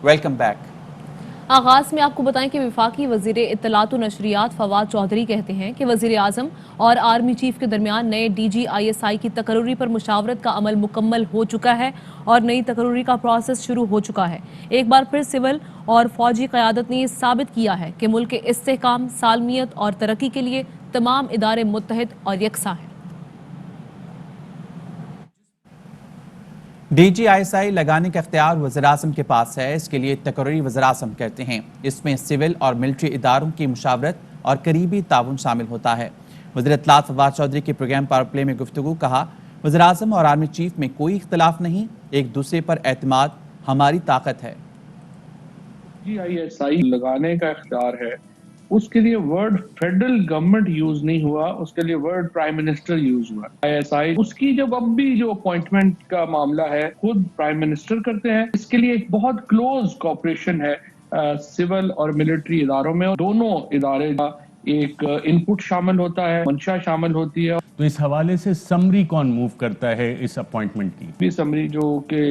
Welcome back. आगाज में आपको बताएं कि वफाकी वजीर इत्तलात व नशरियात फवाद चौधरी कहते हैं कि वजीर आजम और आर्मी चीफ के दरमियान नए DGISI की तकर्री पर मुशावरत का अमल मुकम्मल हो चुका है और नई तकर्री का प्रोसेस शुरू हो चुका है। एक बार फिर सिविल और फौजी क़यादत ने साबित किया है कि मुल्क के इस्तेहकाम, सालमियत और तरक्की के लिए तमाम इदारे मुत्तहिद और यकसां हैं। DGISI लगाने का इख्तियार वज़ीर-ए-आज़म के पास है। इसके लिए तकर्री वज़ीर-ए-आज़म करते हैं। इसमें सिविल और मिलिट्री इदारों की मुशावरत और करीबी ताउन शामिल होता है। वज़ीर इत्तलात फवाद चौधरी के प्रोग्राम पावर प्ले में गुफ्तगू कहा, वज़ीर-ए-आज़म और आर्मी चीफ में कोई इख्तिलाफ नहीं, एक दूसरे पर एतमाद हमारी ताकत है। DGISI लगाने का इख्तियार है, उसके लिए वर्ड फेडरल गवर्नमेंट यूज नहीं हुआ, उसके लिए वर्ड प्राइम मिनिस्टर यूज हुआ। ISI उसकी जब अब भी जो अपॉइंटमेंट का मामला है खुद प्राइम मिनिस्टर करते हैं। इसके लिए एक बहुत क्लोज कोऑपरेशन है सिविल और मिलिट्री इदारों में, और दोनों इदारे का एक इनपुट शामिल होता है, मंशा शामिल होती है। तो इस हवाले से समरी कौन मूव करता है इस अपॉइंटमेंट की? भी समरी जो कि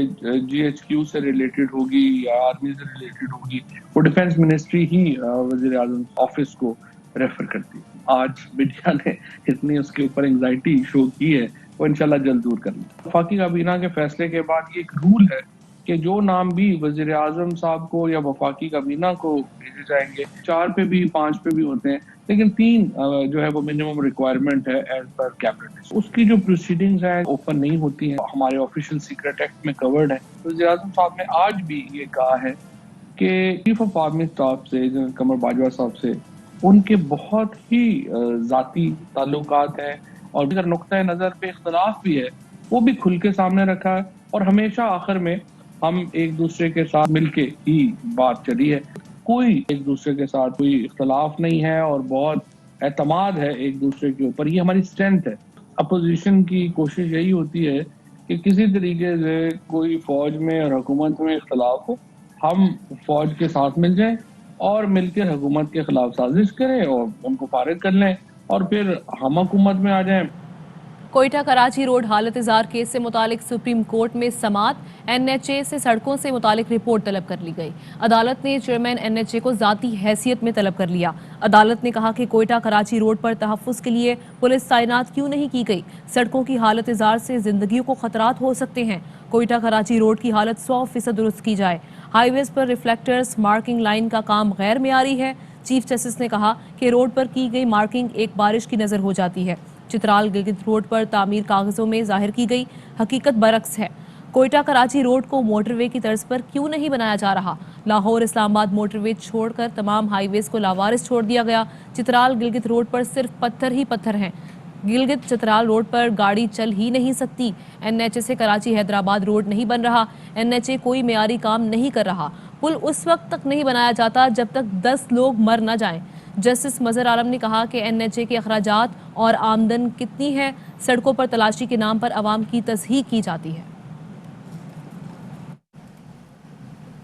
GHQ से रिलेटेड होगी या आर्मी से रिलेटेड होगी, वो डिफेंस मिनिस्ट्री ही वजीर आजम ऑफिस को रेफर करती है। आज मीडिया ने इतनी उसके ऊपर एंजाइटी शो की है, वो इंशाल्लाह जल्द दूर करना। वफाकी काबीना के फैसले के बाद ये एक रूल है कि जो नाम भी वजीर आजम साहब को या वफाकी काबीना को भेजे जाएंगे, 4 पे भी 5 पे भी होते हैं, लेकिन 3 जो है वो मिनिमम रिक्वायरमेंट है एज पर कैबिनेट। उसकी जो प्रोसीडिंग्स हैं ओपन नहीं होती हैं, हमारे ऑफिशियल सीक्रेट एक्ट में कवर्ड है। वज़ीर आज़म साहब ने आज भी ये कहा है कि चीफ ऑफ आर्मी स्टाफ से जनरल कमर बाजवा साहब से उनके बहुत ही ज़ाती ताल्लुकात हैं, और अगर नुक्ता नज़र पे इख्तलाफ भी है वो भी खुल के सामने रखा है, और हमेशा आखिर में हम एक दूसरे के साथ मिलके ही बात चली है। कोई एक दूसरे के साथ कोई इख्तलाफ नहीं है और बहुत एतमाद है एक दूसरे के ऊपर। ये हमारी स्ट्रेंथ है। अपोजिशन की कोशिश यही होती है कि किसी तरीके से कोई फौज में और हुकूमत में इख्तलाफ हो, हम फौज के साथ मिल जाएं और मिलकर हुकूमत के खिलाफ साजिश करें और उनको फारिग कर लें, और फिर हम हुकूमत में आ जाएं। कोयटा कराची रोड हालत इज़ार केस से मुतालिक सुप्रीम कोर्ट में समात, NHA से सड़कों से मुतालिक रिपोर्ट तलब कर ली गई। अदालत ने चेयरमैन NHA को ज़ाती हैसियत में तलब कर लिया। अदालत ने कहा कि कोयटा कराची रोड पर तहफ़्फ़ुज़ के लिए पुलिस तैनात क्यों नहीं की गई। सड़कों की हालत इज़ार से जिंदगियों को खतरात हो सकते हैं। कोयटा कराची रोड की हालत 100% दुरुस्त की जाए। हाईवेज पर रिफ्लेक्टर्स, मार्किंग लाइन का काम गैर मेयारी है। चीफ जस्टिस ने कहा कि रोड पर की गई मार्किंग एक बारिश की नज़र हो जाती है। चित्राल गिलगित रोड पर तामीर कागजों में जाहिर की गई, हकीकत बरक्स है। कोयटा कराची रोड को मोटरवे की तर्ज पर क्यों नहीं बनाया जा रहा। लाहौर इस्लामाबाद मोटरवे छोड़कर तमाम हाईवेज को लावारिस छोड़ दिया गया। चित्राल गिलगित रोड पर सिर्फ पत्थर ही पत्थर हैं। गिलगित चित्राल रोड पर गाड़ी चल ही नहीं सकती। NHA से कराची हैदराबाद रोड नहीं बन रहा। NHA कोई मेयारी काम नहीं कर रहा। पुल उस वक्त तक नहीं बनाया जाता जब तक 10 लोग मर न जाएं। जस्टिस मजहर आलम ने कहा कि NHA के अखराजात और आमदन कितनी है, सड़कों पर तलाशी के नाम पर आवाम की तस्हीक की जाती है।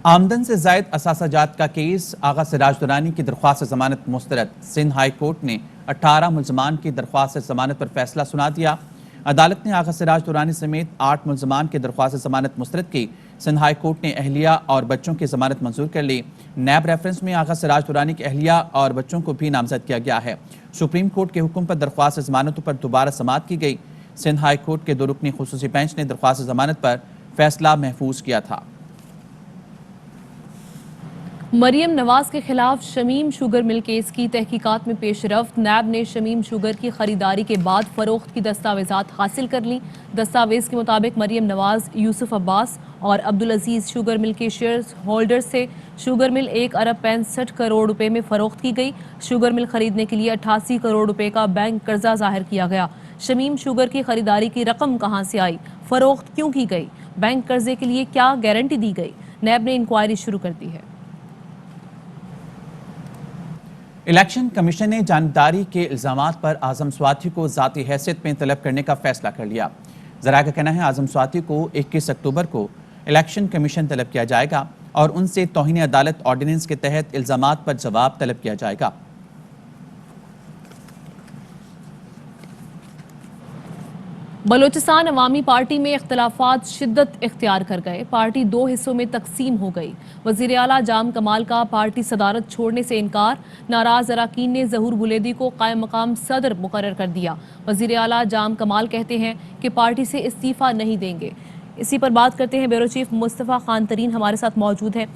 आमदन से जायद असासाजात का केस, आगा सिराज दुरानी की दरख्वास्त जमानत मुस्तरद। सिंध हाई कोर्ट ने 18 मुलजमान की दरख्वास्त जमानत पर फैसला सुना दिया। अदालत ने आगा सिराज दुरानी समेत 8 मुलजमान की दरख्वास्त जमानत मुस्तरद की। सिंध हाई कोर्ट ने अहलिया और बच्चों की जमानत मंजूर कर ली। नैब रेफरेंस में आगा सिराज दुरानी की अहलिया और बच्चों को भी नामजद किया गया है। सुप्रीम कोर्ट के हुक्म पर दरख्वास्त जमानतों पर दोबारा समाअत की गई। सिंध हाई कोर्ट के 2 रुकनी खुसूसी बेंच ने दरख्वास्त जमानत पर फैसला महफूज किया था। मरियम नवाज के खिलाफ शमीम शुगर मिल केस की तहकीकात में पेशरफ्त। नैब ने शमीम शुगर की खरीदारी के बाद फरोख्त की दस्तावेजात हासिल कर ली। दस्तावेज के मुताबिक मरियम नवाज, यूसुफ अब्बास और अब्दुल अजीज शुगर मिल के शेयर होल्डर से शुगर मिल 1 अरब 65 करोड़ रुपए में फरोख्त की गई। शुगर मिल खरीदने के लिए 88 करोड़ रुपए का बैंक कर्जा जाहिर किया गया। शमीम शुगर की खरीदारी की रकम कहां से आई, फरोख्त क्यों की गई, बैंक कर्जे के लिए क्या गारंटी दी गई। नैब ने इंक्वायरी शुरू कर दी है। इलेक्शन कमीशन ने जानबदारी के इल्जामात पर आजम स्वाति को ज़ाती हैसियत में तलब करने का फैसला कर लिया। ज़राए का कहना है आजम स्वाति को 21 अक्टूबर को इलेक्शन कमीशन तलब किया जाएगा और उनसे तौहीन अदालत ऑर्डिनेंस के तहत इल्जामात पर जवाब तलब किया जाएगा। बलूचिस्तान अवामी पार्टी में इख्तलाफात शिद्दत इख्तियार कर गए। पार्टी दो हिस्सों में तकसीम हो गई। वजीर आला जाम कमाल का पार्टी सदारत छोड़ने से इनकार। नाराज अरकान ने ज़हूर बुलेदी को कायम मकाम सदर मुकर्रर कर दिया। वजीर आला जाम कमाल कहते हैं कि पार्टी से इस्तीफ़ा नहीं देंगे। इसी पर बात करते हैं। ब्यूरो चीफ मुस्तफ़ा खान तरीन हमारे साथ मौजूद है।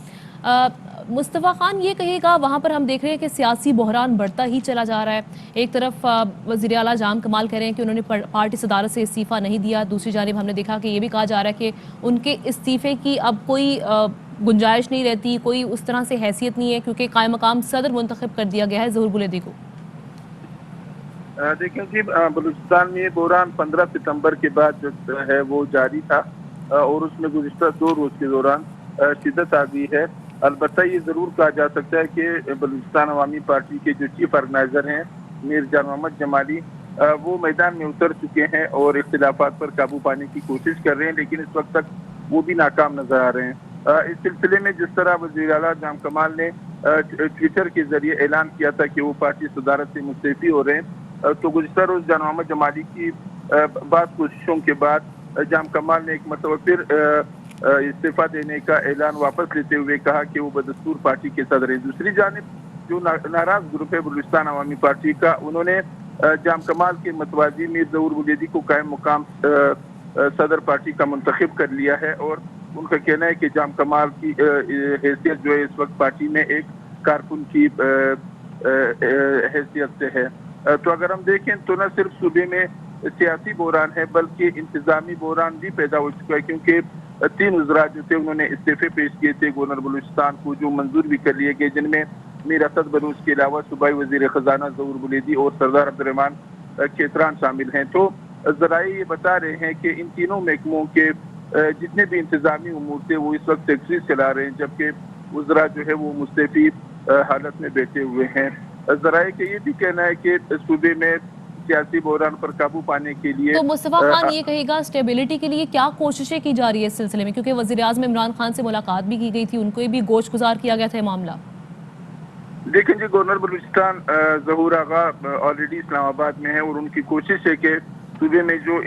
मुस्तफ़ा खान, ये कहिएगा, वहाँ पर हम देख रहे हैं कि सियासी बहरान बढ़ता ही चला जा रहा है। एक तरफ वज़ीर आला जाम कमाल कह रहे हैं कि उन्होंने पार्टी सदारत से इस्तीफ़ा नहीं दिया। दूसरी जानिब हमने देखा कि ये भी कहा जा रहा है कि उनके इस्तीफ़े की अब कोई गुंजाइश नहीं रहती, कोई उस तरह से हैसियत नहीं है, क्योंकि कायम मकाम सदर मुंतखब कर दिया गया है ज़हूर बुलेदी को। देखें जी, बलूचिस्तान में बहरान 15 सितंबर के बाद जो है वो जारी था और उसमें गुज़िश्ता 2 रोज़ के दौरान शिद्दत आ गई है। अलबत्ता ये ज़रूर कहा जा सकता है कि बलूचिस्तान अवामी पार्टी के जो चीफ ऑर्गेनाइज़र हैं मीर जान मोहम्मद जमाली, वो मैदान में उतर चुके हैं और इख्तिलाफात पर काबू पाने की कोशिश कर रहे हैं, लेकिन इस वक्त तक वो भी नाकाम नजर आ रहे हैं। इस सिलसिले में जिस तरह वज़ीर आला जाम कमाल ने ट्विटर के जरिए ऐलान किया था कि वो पार्टी सदारत से मुस्तफ़ी हो रहे हैं, तो गुज़िश्ता रोज़ जान मोहम्मद जमाली की बाद कोशिशों के बाद जाम कमाल ने एक मरतबा फिर इस्तीफा देने का ऐलान वापस लेते हुए कहा कि वो बदस्तूर पार्टी के सदर हैं। दूसरी जानिब जो नाराज ग्रुप है बलूचिस्तान अवामी पार्टी का, उन्होंने जाम कमाल के मतवाजी मीर ज़हूर बुलेदी को कायम मुकाम सदर पार्टी का मुंतखब कर लिया है और उनका कहना है कि जाम कमाल की हैसियत जो है इस वक्त पार्टी में एक कारकुन की हैसियत से है। तो अगर हम देखें तो न सिर्फ सूबे में सियासी बहरान है बल्कि इंतजामी बहरान भी पैदा हो चुका है, क्योंकि 3 वज़रा जो थे उन्होंने इस्तीफे पेश किए थे गवर्नर बलूचिस्तान को, जो मंजूर भी कर लिए गए, जिनमें मीर असद बलूच के अलावा सूबाई वज़ीर ख़जाना ज़हूर बुलेदी और सरदार अब्दुर्रहमान खेतरान शामिल हैं। तो ज़राए ये बता रहे हैं कि इन तीनों महकमों के जितने भी इंतजामी उमूर थे वो इस वक्त टैक्सीज चला रहे हैं, जबकि वज़रा जो है वो मुस्तफ़ी हालत में बैठे हुए हैं। ज़राए के ये भी कहना है कि सूबे में सियासी बहरान पर काबू पाने के लिए तो मुस्तफ़ा खान, ये कहेगा स्टेबिलिटी के लिए क्या कोशिशें की जा रही है इस सिलसिले में, क्योंकि वज़ीर आज़म इमरान खान से मुलाकात भी की गई थी, उनको भी गोश गुजार किया गया था ये मामला। देखें जी, गवर्नर बलूचिस्तान ज़हूर आगा ऑलरेडी इस्लामाबाद में है और उनकी कोशिश है कि सूबे में जो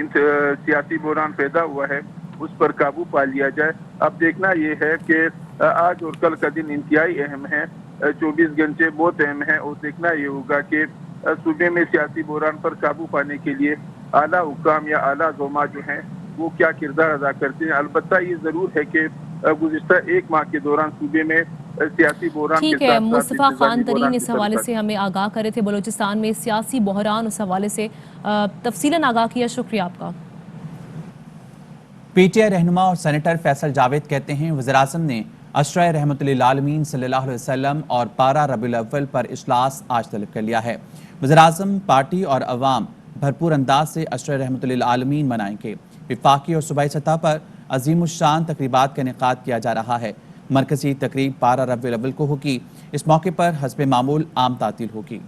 सियासी बहरान पैदा हुआ है उस पर काबू पा लिया जाए। अब देखना ये है कि आज और कल का दिन इंतहाई अहम है, 24 घंटे बहुत अहम है और देखना ये होगा कि सूबे में सियासी बहरान पर काबू पाने के लिए आला हुकाम या आला ज़ोमा जो हैं वो क्या किरदार अदा करते हैं। अलबत्ता ये ज़रूर है कि गुज़िश्ता 1 माह के दौरान सूबे में सियासी बहरान ठीक है, मुस्तफ़ा खान तरीन इस हवाले से हमें आगाह करे थे। बलूचिस्तान में सियासी बहरान, उस हवाले से तफसीलन आगाह किया, शुक्रिया आपका। पीटीआई रहनुमा और सेनेटर फैसल जावेद कहते हैं वज़ीर-ए-आज़म ने अशरा रहमतुल्लिल आलमीन सल्लल्लाहु अलैहि वसल्लम और 12 रबीउल अव्वल पर इजलास आज तलब कर लिया है। वज़ीर-ए-आज़म पार्टी और अवाम भरपूर अंदाज से अशरा रहमतुल्लिल आलमीन मनाएंगे। वफाकी और सूबाई सतह पर अज़ीमुश्शान तकरीबात का इनेकाद किया जा रहा है। मरकजी तकरीब 12 रबीउल अव्वल को होगी। इस मौके पर हस्बे मामूल आम तातील होगी।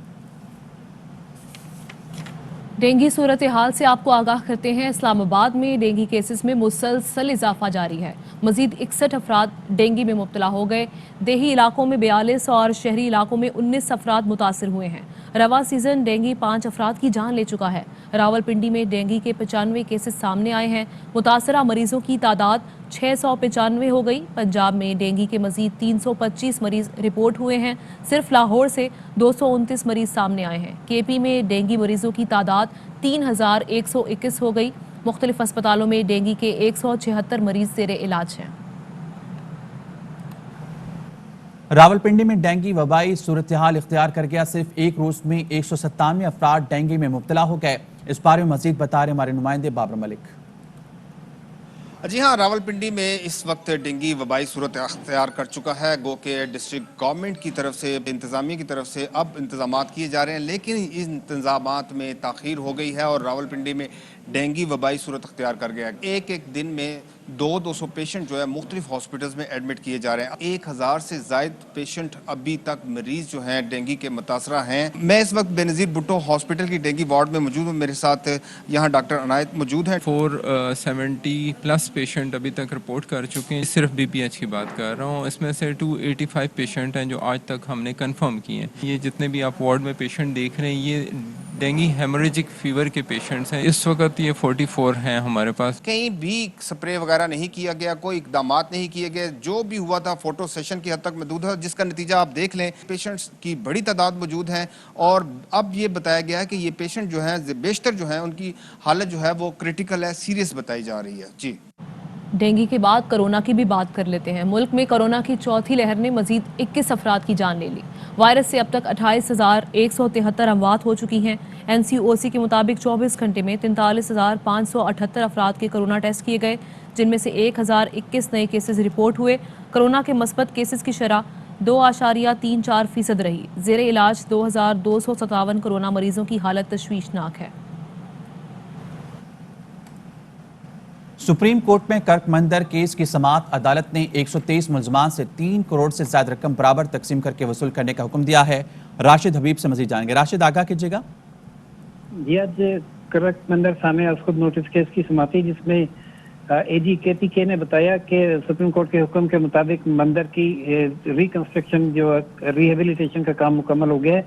डेंगी सूरत हाल से आपको आगाह करते हैं। इस्लामाबाद में डेंगी केसेस में मुसलसल इजाफा जारी है। मजीद 61 अफराद डेंगी में मुब्तला हो गए। देही इलाकों में 42 और शहरी इलाकों में 19 अफराद मुतासर हुए हैं। रवा सीजन डेंगी 5 अफराद की जान ले चुका है। रावलपिंडी में डेंगी के 95 केसेस सामने आए हैं। मुतासरा मरीजों की तादाद 695 हो गई। पंजाब में डेंगी के मजीद 325 मरीज रिपोर्ट हुए हैं। सिर्फ लाहौर से 229 मरीज सामने आए हैं। केपी में डेंगी मरीजों की तादाद 3121 हो गई। मुख्तलिफ अस्पतालों में डेंगी के 176 मरीज ज़ेरे इलाज हैं। रावलपिंडी में डेंगी वबाई सूरत हाल इख्तियार कर गया। सिर्फ एक रोज में 197 अफराद डेंगी में मुब्तला हो गए। इस बारे में मजीद बता रहे हमारे नुमाइंदे बाबर मलिक। जी हाँ, रावलपिंडी में इस वक्त डेंगी वबाई सूरत अख्तियार कर चुका है। गो के डिस्ट्रिक्ट गवर्नमेंट की तरफ से, इंतजामिया की तरफ से अब इंतजामात किए जा रहे हैं, लेकिन इन इंतजामात में ताख़ीर हो गई है और रावलपिंडी में डेंगी वबाई सूरत अख्तियार कर गया। एक दिन में 200 पेशेंट जो है मुख्तलिफ हॉस्पिटल्स में एडमिट किए जा रहे हैं। 1000 से ज़ायद पेशेंट अभी तक मरीज जो हैं डेंगी के मुतासरा हैं। मैं इस वक्त बेनज़ीर भुट्टो हॉस्पिटल की डेंगी वार्ड में मौजूद हूँ। मेरे साथ यहाँ डॉक्टर अनायत मौजूद हैं। 470+ पेशेंट अभी तक रिपोर्ट कर चुके हैं। सिर्फ BPH की बात कर रहा हूँ। इसमें से 285 पेशेंट हैं जो आज तक हमने कंफर्म किए हैं। ये जितने भी आप वार्ड में पेशेंट देख रहे हैं, ये डेंगू हेमोरेजिक फीवर के पेशेंट्स हैं। इस वक्त ये 44 हैं हमारे पास। कहीं भी स्प्रे वगैरह नहीं किया गया, कोई इकदामात नहीं किए गए, जो भी हुआ था फोटो सेशन की हद तक महदूद है, जिसका नतीजा आप देख लें पेशेंट्स की बड़ी तादाद मौजूद हैं और अब ये बताया गया है कि ये पेशेंट जो हैं बेशतर जो हैं उनकी हालत जो है वो क्रिटिकल है, सीरियस बताई जा रही है। जी डेंगू के बाद कोरोना की भी बात कर लेते हैं। मुल्क में कोरोना की चौथी लहर ने मजीद 21 अफराद की जान ले ली। वायरस से अब तक 28,173 अमवात हो चुकी हैं। NCOC के मुताबिक 24 घंटे में 43,578 अफराद के कोरोना टेस्ट किए गए, जिनमें से 1,021 नए केसेस रिपोर्ट हुए। कोरोना के मस्बत केसेस की शरह 2.34% रही। ज़ेरे इलाज 2,257 कोरोना मरीजों की हालत तशवीशनाक है। सुप्रीम कोर्ट में कर्क मंदिर केस की समाअत अदालत ने 123 मुलजमान से 3 करोड़ से ज्यादा रकम बराबर तकसीम करके वसूल करने का हुक्म दिया है। राशिद हबीब से मजीद जानेंगे। राशिद, आगाह कीजिएगा। जी, आज कर्क मंदिर सामे खुद नोटिस केस की समाअत हुई, जिसमें AG KPK ने बताया कि सुप्रीम कोर्ट के हुक्म के मुताबिक मंदिर की रिकंस्ट्रक्शन जो रिहेबिलिटेशन का काम मुकम्मल हो गया है।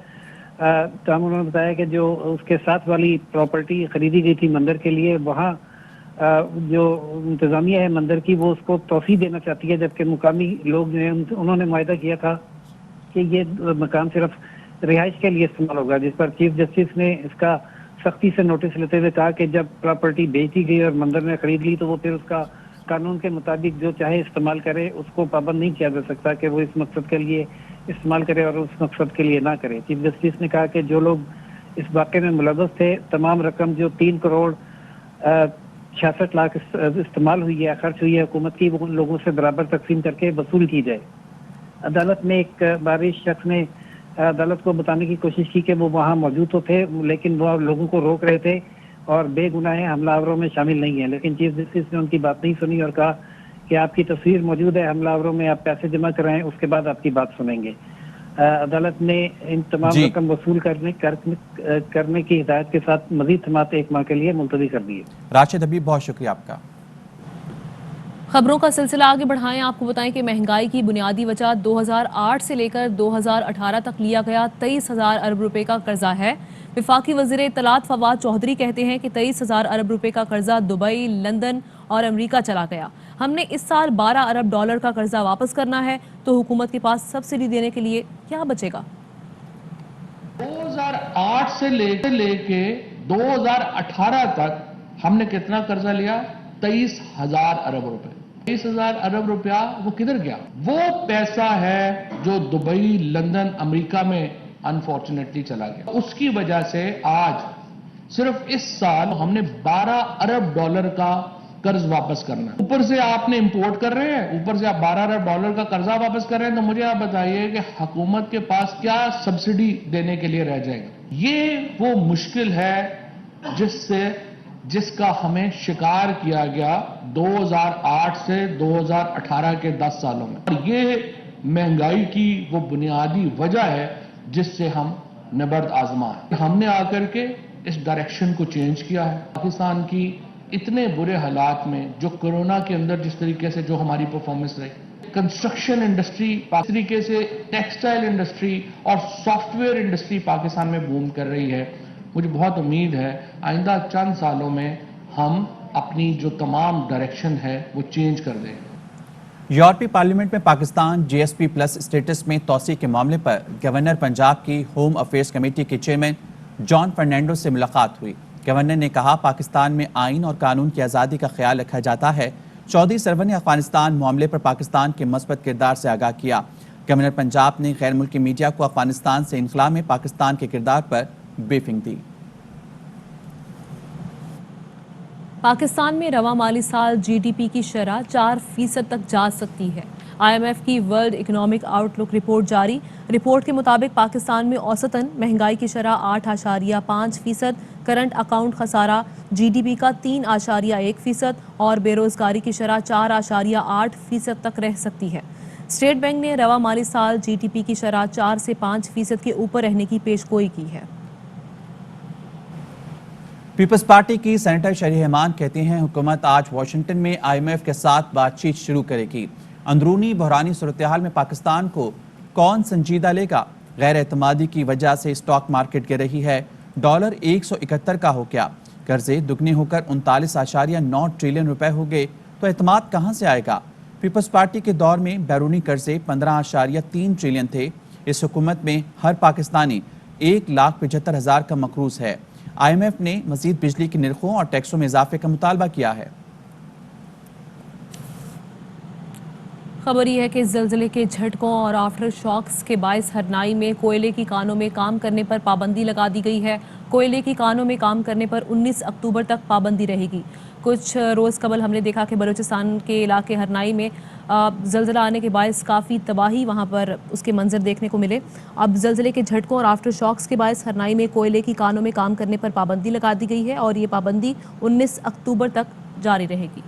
तमाम उन्होंने बताया कि जो उसके साथ वाली प्रॉपर्टी खरीदी गई थी मंदिर के लिए, वहाँ जो इंतजामिया है मंदिर की वो उसको तोहफी देना चाहती है, जबकि मुकामी लोग जो हैं उन्होंने मुआहदा किया था कि ये मकान सिर्फ रिहाइश के लिए इस्तेमाल होगा, जिस पर चीफ जस्टिस ने इसका सख्ती से नोटिस लेते हुए कहा कि जब प्रॉपर्टी बेच दी गई और मंदिर ने खरीद ली तो वो फिर उसका कानून के मुताबिक जो चाहे इस्तेमाल करे, उसको पाबंद नहीं किया जा सकता कि वो इस मकसद के लिए इस्तेमाल करे और उस मकसद के लिए ना करे। चीफ जस्टिस ने कहा कि जो लोग इस वाक़े में मुलव्वस थे, तमाम रकम जो 3 करोड़ 66 लाख इस्तेमाल हुई है, खर्च हुई है हुकूमत की, वो उन लोगों से बराबर तकसीम करके वसूल की जाए। अदालत में एक बारिश शख्स ने अदालत को बताने की कोशिश की कि वो वहाँ मौजूद तो थे, लेकिन वो लोगों को रोक रहे थे और बेगुनाह हमलावरों में शामिल नहीं है। लेकिन चीफ जस्टिस ने उनकी बात नहीं सुनी और कहा कि आपकी तस्वीर मौजूद है हमलावरों में, आप पैसे जमा कराएं, उसके बाद आपकी बात सुनेंगे। अदालत ने इन तमाम रकम वसूल करने की हिदायत के साथ मजीद समाअत 1 माह के लिए मुलतवी कर दी है। राशिद हबीब, बहुत शुक्रिया आपका। खबरों का सिलसिला आगे बढ़ाएं। आपको बताएं कि महंगाई की बुनियादी वजह 2008 से लेकर 2018 तक लिया गया 23,000 अरब रुपए का कर्जा है। वफाकी वज़ीर इत्तलात फवाद चौधरी कहते हैं कि 23,000 अरब रुपए का कर्जा दुबई, लंदन और अमेरिका चला गया। हमने इस साल 12 अरब डॉलर का कर्जा वापस करना है, तो हुकूमत के पास सब्सिडी देने के लिए क्या बचेगा? 2008 से लेके 2018 तक हमने कितना कर्जा लिया? 23,000 अरब रुपए। 23,000 अरब रुपया वो किधर गया? वो पैसा है जो दुबई, लंदन, अमेरिका में अनफॉर्चुनेटली चला गया। उसकी वजह से आज सिर्फ इस साल हमने 12 अरब डॉलर का कर्ज वापस करना है। ऊपर से आपने इंपोर्ट कर रहे हैं, ऊपर से आप 12 अरब डॉलर का कर्जा वापस कर रहे हैं, तो मुझे आप बताइए कि हुकूमत के पास क्या सब्सिडी देने के लिए रह जाएगा? ये वो मुश्किल है जिसका हमें शिकार किया गया 2008 से 2018 के 10 सालों में। और ये महंगाई की वो बुनियादी वजह है जिससे हम नबर्द आजमा है। हमने आकर के इस डायरेक्शन को चेंज किया है। पाकिस्तान की इतने बुरे हालात में जो कोरोना के अंदर जिस तरीके से जो हमारी परफॉर्मेंस रही, कंस्ट्रक्शन इंडस्ट्री, इस तरीके से टेक्सटाइल इंडस्ट्री और सॉफ्टवेयर इंडस्ट्री पाकिस्तान में बूम कर रही है। मुझे बहुत उम्मीद है आइंदा चंद सालों में हम अपनी जो तमाम डायरेक्शन है वो चेंज कर दें। यूरोपीय पार्लियामेंट में पाकिस्तान GSP प्लस स्टेटस में तोसी के मामले पर गवर्नर पंजाब की होम अफेयर्स कमेटी के चेयरमैन जॉन फर्नांडो से मुलाकात हुई। गवर्नर ने कहा पाकिस्तान में आइन और कानून की आज़ादी का ख्याल रखा जाता है। चौधरी सरवर ने अफगानिस्तान मामले पर पाकिस्तान के मस्बत किरदार से आगाह किया। गवर्नर पंजाब ने गैर मुल्की मीडिया को अफगानिस्तान से इनखला में पाकिस्तान के किरदार पर ब्रीफिंग दी। पाकिस्तान में रवा माली साल GDP की शरह 4% तक जा सकती है। IMF की वर्ल्ड इकोनॉमिक आउटलुक रिपोर्ट जारी। रिपोर्ट के मुताबिक पाकिस्तान में औसतन महंगाई की शरह 8.5%, करंट अकाउंट खसारा GDP का 3.1% और बेरोजगारी की शरह 4.8% तक रह सकती है। स्टेट बैंक ने रवा माली साल GDP की शरह 4 से 5% के ऊपर रहने की पेशगोई की है। पीपल्स पार्टी की सेनेटर शहरी-रहमान कहते हैं हुकूमत आज वाशिंगटन में IMF के साथ बातचीत शुरू करेगी। अंदरूनी बहरानी सूरत-ए-हाल में पाकिस्तान को कौन संजीदा लेगा? गैर एतमादी की वजह से स्टॉक मार्केट गिर रही है। डॉलर 171 का हो गया। कर्जे दुगने होकर 39.9 ट्रिलियन रुपए हो गए तो एतमाद कहां से आएगा? पीपल्स पार्टी के दौर में बैरूनी कर्जे 15.3 ट्रिलियन थे। इस हुकूमत में हर पाकिस्तानी 1,75,000 का मकरूज है। IMF ने मजीद बिजली के निर्खों और टैक्सों में इजाफे का मुतालबा किया है। खबर यह है कि ज़लज़ले के झटकों और आफ्टर शॉक्स के बायस हरनाई में कोयले की कानों में काम करने पर पाबंदी लगा दी गई है। कोयले की कानों में काम करने पर 19 अक्टूबर तक पाबंदी रहेगी। कुछ रोज़ कबल हमने देखा कि बलूचिस्तान के इलाके हरनाई में ज़लज़ला आने के बायस काफ़ी तबाही वहाँ पर उसके मंजर देखने को मिले। अब ज़लज़ले के झटकों और आफ्टर शॉक्स के बायस हरनाई में कोयले की कानों में काम करने पर पाबंदी लगा दी गई है और ये पाबंदी 19 अक्टूबर तक जारी रहेगी।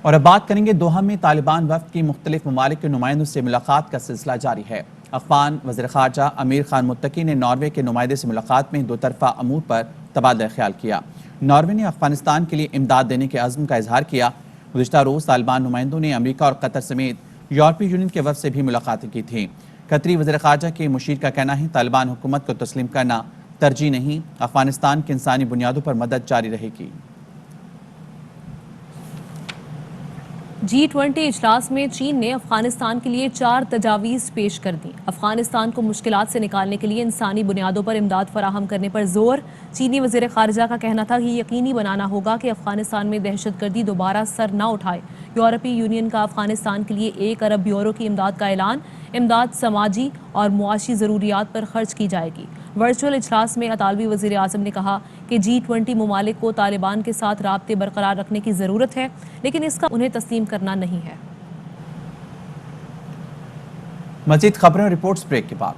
और अब बात करेंगे दोहा में तालिबान वफ्द की मुख्तलिफ ममालिक के नुमाइंदों से मुलाकात का सिलसिला जारी है। अफगान वज़ीर ख़ारजा अमीर खान मुत्तकी ने नॉर्वे के नुमाइंदे से मुलाकात में दो तरफ़ा अमूर पर तबादला ख्याल किया। नॉर्वे ने अफगानिस्तान के लिए इमदाद देने के अज़्म का इजहार किया। गुज़िश्ता रोज़ तालिबान नुमाइंदों ने अमेरिका और कतर समेत यूरोपीय यूनियन के वफ्द से भी मुलाकातें की थी। कतरी वज़ीर ख़ारजा के मुशीर का कहना है तालिबान हुकूमत को तस्लीम करना तरजीह नहीं, अफगानिस्तान की इंसानी बुनियादों पर मदद जारी रहेगी। G20 इजलास में चीन ने अफगानिस्तान के लिए 4 तजावीज़ पेश कर दी। अफगानिस्तान को मुश्किलात से निकालने के लिए इंसानी बुनियादों पर इमदाद फराहम करने पर जोर। चीनी वज़ीर ख़ारजा का कहना था कि यकीनी बनाना होगा कि अफगानिस्तान में दहशतगर्दी दोबारा सर न उठाए। यूरोपीय यूनियन का अफगानिस्तान के लिए 1 अरब यूरो की इमदाद का ऐलान। इमदाद समाजी और मुआशी ज़रूरियात पर खर्च की जाएगी। वर्चुअल इजलास में अतालवी वज़ीर आज़म ने कहा कि G20 ममालिक को तालिबान के साथ राब्ते बरकरार रखने की ज़रूरत है, लेकिन इसका उन्हें तस्लीम करना नहीं है। मज़ीद खबरें और रिपोर्ट्स ब्रेक के बाद।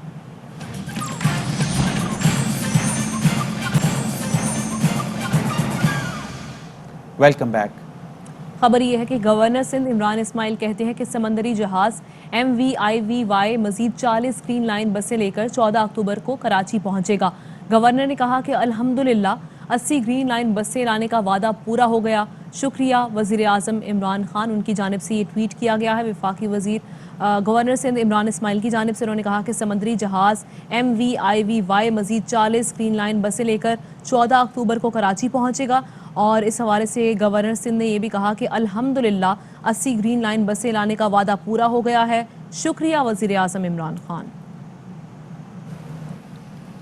Welcome back. खबर यह है कि गवर्नर सिंध इमरान इस्माइल कहते हैं कि समंदरी जहाज MVIVY मजीद 40 ग्रीन लाइन बसें लेकर 14 अक्टूबर को कराची पहुंचेगा। गवर्नर ने कहा कि अल्हम्दुलिल्लाह 80 ग्रीन लाइन बसें लाने का वादा पूरा हो गया। शुक्रिया वज़ीर आज़म इमरान खान, उनकी जानिब से ये ट्वीट किया गया है। वफाकी वज़ीर गवर्नर सिंध इमरान इस्माइल की जानिब से उन्होंने कहा कि समंदरी जहाज MVIVY मजीद 40 ग्रीन लाइन बसें लेकर 14 अक्टूबर को कराची पहुंचेगा। और इस हवाले से गवर्नर सिंध ने यह भी कहा कि अल्हम्दुलिल्लाह 80 ग्रीन लाइन बसें लाने का वादा पूरा हो गया है। शुक्रिया वज़ीर आज़म इमरान खान।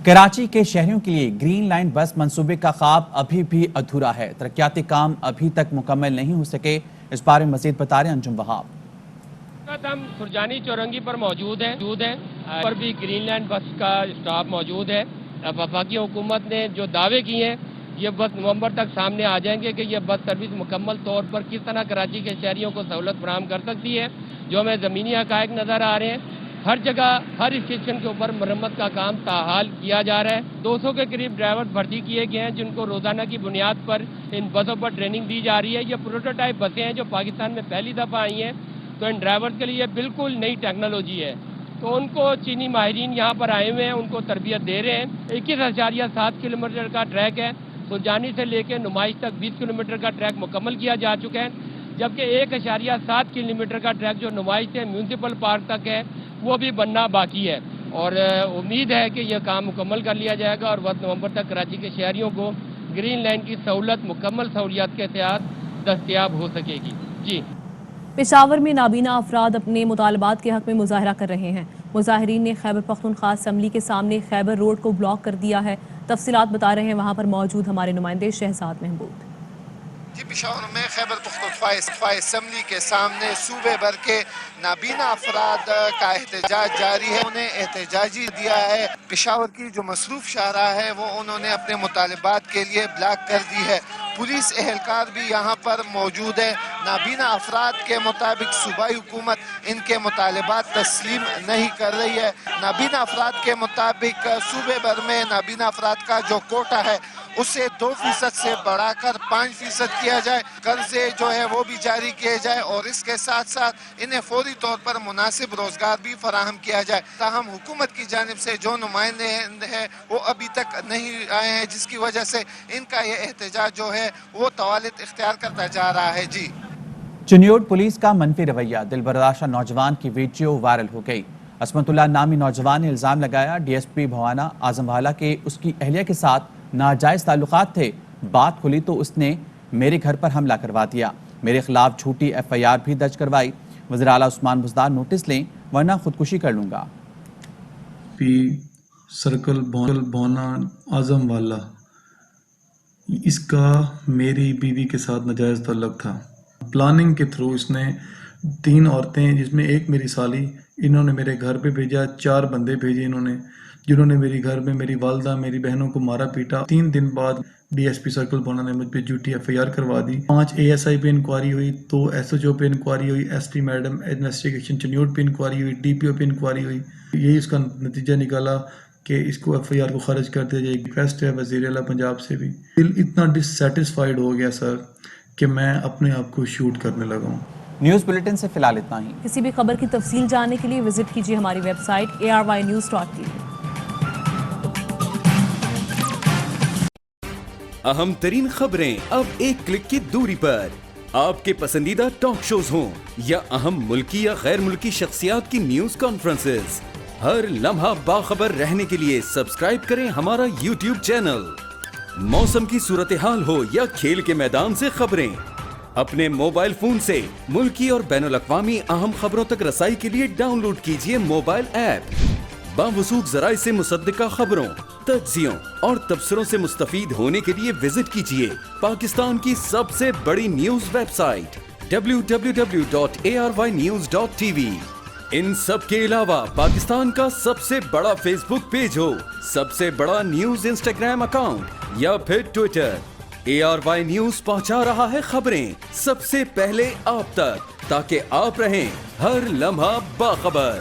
कराची के शहरियों के लिए ग्रीन लाइन बस मंसूबे का ख्वाब अभी भी अधूरा है। तरक्याती काम अभी तक मुकम्मल नहीं हो सके। इस बारे में मजीद बता रहे हैं अंजुम वहाब। हम सुरजानी चौरंगी पर मौजूद हैं पर भी ग्रीन लाइन बस का स्टॉप मौजूद है। वफाकी हुकूमत ने जो दावे किए हैं ये बस नवंबर तक सामने आ जाएंगे कि ये बस सर्विस मुकम्मल तौर पर किस तरह कराची के शहरियों को सहूलत फराहम कर सकती है। जो हमें ज़मीनी हक़ाइक़ नज़र आ रहे हैं, हर जगह हर स्टेशन के ऊपर मरम्मत का काम ताहाल किया जा रहा है। 200 के करीब ड्राइवर भर्ती किए गए हैं जिनको रोज़ाना की बुनियाद पर इन बसों पर ट्रेनिंग दी जा रही है। ये प्रोटोटाइप बसें हैं जो पाकिस्तान में पहली दफ़ा आई हैं, तो इन ड्राइवर्स के लिए बिल्कुल नई टेक्नोलॉजी है। तो उनको चीनी माहिरीन यहाँ पर आए हुए हैं, उनको तरबियत दे रहे हैं। 21.7 किलोमीटर का ट्रैक है। सुरजानी से लेकर नुमाइश तक 20 किलोमीटर का ट्रैक मुकम्मल किया जा चुका है, जबकि 1.7 किलोमीटर का ट्रैक जो नुमाइश से म्यूनसिपल पार्क तक है वो भी बनना बाकी है। और उम्मीद है कि यह काम मुकम्मल कर लिया जाएगा और 10 नवंबर तक कराची के शहरियों को ग्रीन लाइन की सहूलत मुकम्मल सहूलियात के तहत दस्तयाब हो सकेगी। जी। पेशावर में नाबीना अफराद अपने मुतालबात के हक में मुजाहरा कर रहे हैं। मुजाहिरीन ने खैबर पख्तूनख्वा असम्बली के सामने खैबर रोड को ब्लॉक कर दिया है। तफसीलात बता रहे हैं वहाँ पर मौजूद हमारे नुमाइंदे शहजाद महमूद। जी, पेशावर में खैबर पख्तूनख्वा असम्बली के सामने सूबे भर के नाबीना अफराद का एहतजाज जारी है। उन्हें एहतजाजी दिया है। पेशावर की जो मसरूफ शाहराह है वो उन्होंने अपने मुतालबात के लिए ब्लॉक कर दी है। पुलिस एहलकार भी यहाँ पर मौजूद है। नाबीना अफराद के मुताबिक सूबाई हुकूमत इनके मुतालबात तस्लीम नहीं कर रही है। नाबीना अफराद के मुताबिक सूबे भर में नाबीना अफराद का जो कोटा है उसे 2% से बढ़ाकर 5% किया जाए। कर्जे जो है वो भी जारी किए जाए और इसके साथ साथ इन्हें फौरी तौर पर मुनासिब रोजगार भी फराहम किया जाए। ताहम हुकूमत की जानिब से जो नुमाइंदे हैं वो अभी तक नहीं आए हैं, जिसकी वजह से इनका ये एहतजाज जो है वो तवालित इख्तियार करता जा रहा है। जी। चुनियोट पुलिस का मनफी रवैया, दिलबर्दाशा नौजवान की वीडियो वायरल हो गई। عصمت اللہ نامی نوجوان نے الزام لگایا ڈی ایس پی بھوانا اعظم والا کے اس کی اہلیہ کے ساتھ ناجائز تعلقات تھے. بات کھلی تو اس نے میرے گھر پر حملہ کروا دیا. میرے خلاف جھوٹی ایف آئی آر بھی درج کروائی. وزیر اعلیٰ عثمان بزدار نوٹس لیں ورنہ خودکشی کر لوں گا. پی سرکل بھونا اعظم والا، اس کا میری بیوی کے ساتھ ناجائز تعلق تھا. پلاننگ کے تھرو اس نے 3 عورتیں جس میں ایک میری سالی، انہوں نے میرے گھر پہ بھیجا. 4 بندے بھیجے انہوں نے جنہوں نے میری گھر میں میری والدہ میری بہنوں کو مارا پیٹا. 3 دن بعد ڈی ایس پی سرکل بھونا نے مجھ پہ جھوٹی ایف آئی آر کروا دی. 5 اے ایس آئی پہ انکوائری ہوئی، 2 ایس ایچ او پہ انکوائری ہوئی، S T madam investigation Chiniot پہ انکوائری ہوئی، ڈی پی او پہ انکوائری ہوئی. یہی اس کا نتیجہ نکالا کہ اس کو ایف آئی آر کو خارج کر دیا جائے. ریکویسٹ ہے وزیر اعلیٰ پنجاب سے بھی. دل اتنا ڈسسیٹسفائیڈ ہو گیا سر کہ میں اپنے آپ کو شوٹ کرنے لگا ہوں. نیوز بلیٹن سے فی الحال اتنا ہی. کسی بھی خبر کی تفصیل جاننے کے لیے وزٹ کیجیے ہماری ویب سائٹ ARYnews.tv. اہم ترین خبریں اب ایک کلک کی دوری پر. آپ کے پسندیدہ ٹاک شوز ہوں یا اہم ملکی یا غیر ملکی شخصیات کی نیوز کانفرنسز، ہر لمحہ باخبر رہنے کے لیے سبسکرائب کریں ہمارا YouTube چینل. موسم کی صورتحال ہو یا کھیل کے میدان سے خبریں، اپنے موبائل فون سے ملکی اور بین الاقوامی اہم خبروں تک رسائی کے لیے ڈاؤن لوڈ کیجیے موبائل ایپ. باوثوق ذرائع سے مصدقہ خبروں، تجزیوں اور تبصروں سے مستفید ہونے کے لیے وزٹ کیجیے پاکستان کی سب سے بڑی نیوز ویب سائٹ www.arynews.tv. ان سب کے علاوہ پاکستان کا سب سے بڑا فیس بک پیج ہو، سب سے بڑا نیوز انسٹاگرام اکاؤنٹ یا پھر ٹویٹر، ARY نیوز پہنچا رہا ہے خبریں سب سے پہلے آپ تک تاکہ آپ رہیں ہر لمحہ باخبر.